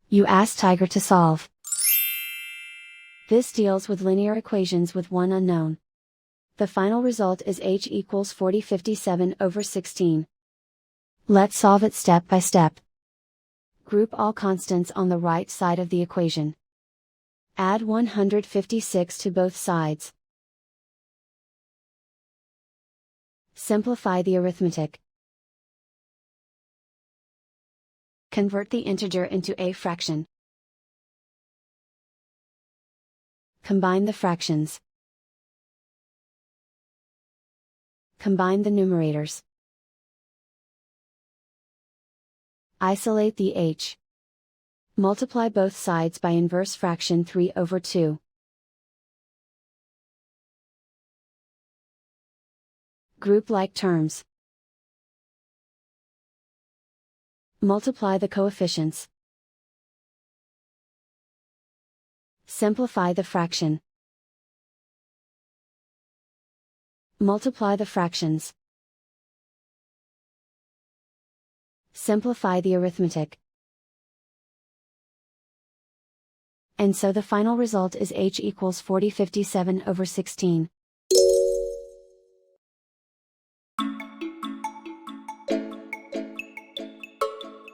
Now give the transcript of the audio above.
You ask Tiger to solve. This deals with linear equations with one unknown. The final result is h equals 4057/16. Let's solve it step by step. Group all constants on the right side of the equation. Add 156 to both sides. Simplify the arithmetic. Convert the integer into a fraction. Combine the fractions. Combine the numerators. Isolate the h. Multiply both sides by inverse fraction 3/2. Group like terms. Multiply the coefficients. Simplify the fraction. Multiply the fractions. Simplify the arithmetic. And so the final result is h equals 4057/16.